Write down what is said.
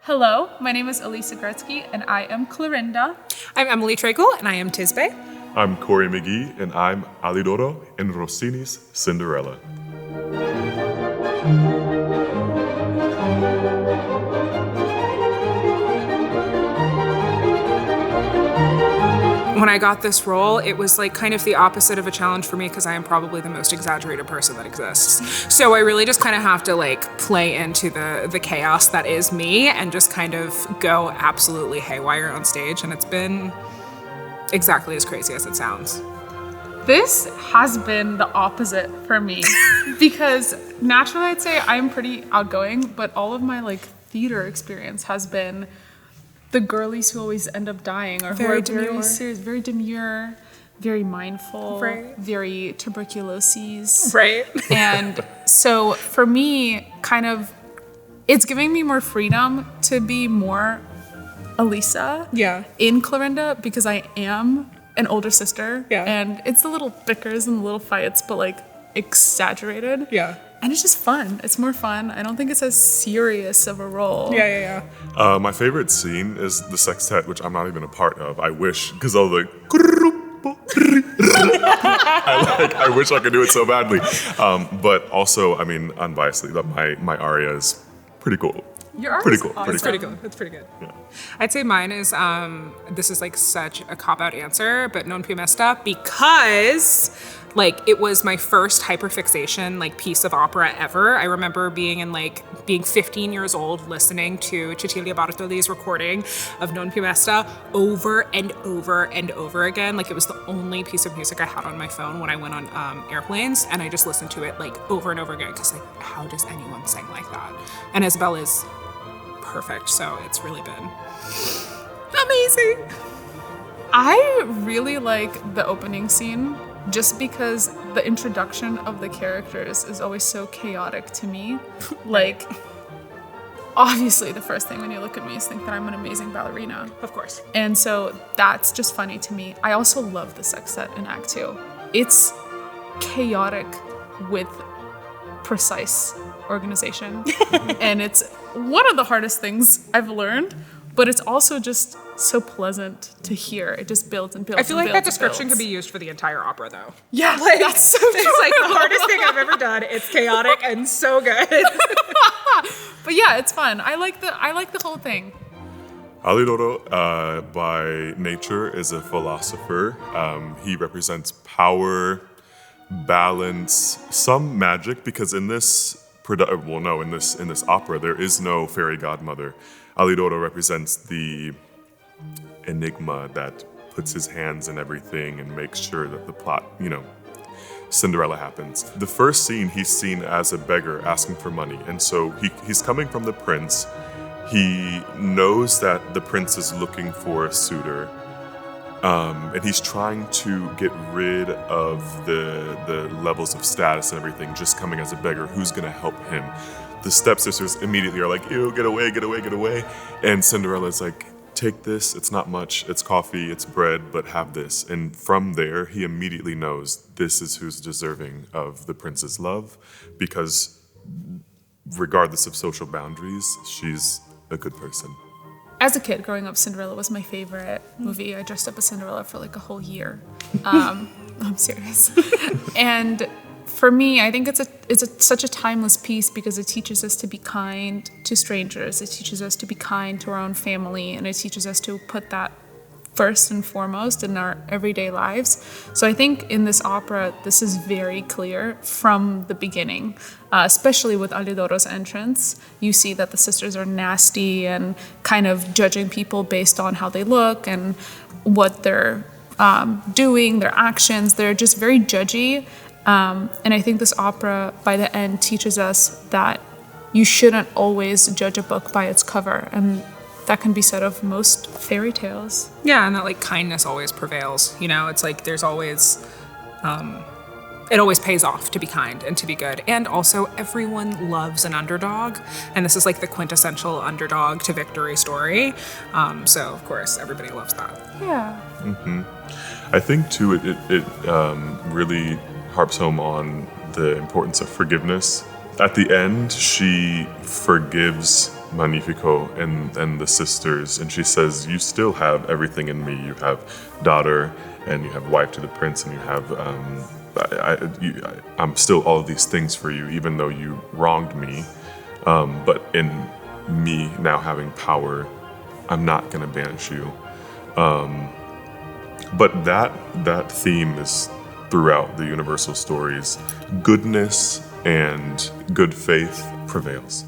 Hello, my name is Alissa Goretsky, and I am Clorinda. I'm Emily Treigle, and I am Tisbe. I'm Cory McGee, and I'm Alidoro in Rossini's Cinderella. When I got this role, it was like kind of the opposite of a challenge for me because I am probably the most exaggerated person that exists. So I really just kind of have to like play into the chaos that is me and just kind of go absolutely haywire on stage. And it's been exactly as crazy as it sounds. This has been the opposite for me because naturally I'd say I'm pretty outgoing, but all of my like theater experience has been the girlies who always end up dying or who are very serious, very demure, very mindful, right. Very tuberculoses. Right. And so for me, kind of, it's giving me more freedom to be more Alissa in Clorinda because I am an older sister. Yeah. And it's the little bickers and the little fights, but like exaggerated. Yeah. And it's just fun. It's more fun. I don't think it's as serious of a role. Yeah. My favorite scene is the sextet, which I'm not even a part of. I wish, because all the I wish I could do it so badly. But also, I mean, unbiasedly, my aria is pretty cool. Your art pretty is cool. awesome. It's pretty good. It's pretty good. Yeah. I'd say mine is, this is like such a cop-out answer, but non più mesta because like it was my first hyperfixation like piece of opera ever. I remember being 15 years old listening to Cecilia Bartoli's recording of Non più mesta over and over and over again. Like it was the only piece of music I had on my phone when I went on airplanes, and I just listened to it like over and over again because like how does anyone sing like that? And Isabel is perfect, so it's really been amazing. I really like the opening scene just because the introduction of the characters is always so chaotic to me. Like, obviously the first thing when you look at me is think that I'm an amazing ballerina. Of course. And so that's just funny to me. I also love the sextet in Act 2. It's chaotic with precise organization. And it's one of the hardest things I've learned, but it's also just so pleasant to hear. It just builds and builds. I feel like that description could be used for the entire opera, though. Yeah, like, that's so true. It's like the hardest thing I've ever done. It's chaotic and so good. But yeah, it's fun. I like the whole thing. Alidoro, by nature, is a philosopher. He represents power, balance, some magic, because in this in this opera, there is no fairy godmother. Alidoro represents the enigma that puts his hands in everything and makes sure that the plot, Cinderella happens. The first scene, he's seen as a beggar asking for money. And so he's coming from the prince. He knows that the prince is looking for a suitor. And he's trying to get rid of the levels of status and everything, just coming as a beggar. Who's going to help him? The stepsisters immediately are like, ew, get away, get away, get away. And Cinderella's like, take this, it's not much, it's coffee, it's bread, but have this. And from there, he immediately knows this is who's deserving of the prince's love, because regardless of social boundaries, she's a good person. As a kid growing up, Cinderella was my favorite movie. I dressed up as Cinderella for like a whole year. I'm serious. And for me, I think it's such a timeless piece because it teaches us to be kind to strangers. It teaches us to be kind to our own family, and it teaches us to put that first and foremost in our everyday lives. So I think in this opera, this is very clear from the beginning, especially with Alidoro's entrance. You see that the sisters are nasty and kind of judging people based on how they look and what they're doing, their actions. They're just very judgy. And I think this opera, by the end, teaches us that you shouldn't always judge a book by its cover. And that can be said of most fairy tales. Yeah, and that like kindness always prevails. It's like there's always, it always pays off to be kind and to be good. And also everyone loves an underdog. And this is like the quintessential underdog to victory story. So of course, everybody loves that. Yeah. Mm-hmm. I think too, it really harps home on the importance of forgiveness. At the end, she forgives Magnifico and the sisters, and she says, "You still have everything in me. You have daughter, and you have wife to the prince, and you have I'm still all of these things for you, even though you wronged me. But in me now having power, I'm not going to banish you." But that theme is throughout the universal stories. Goodness and good faith prevails.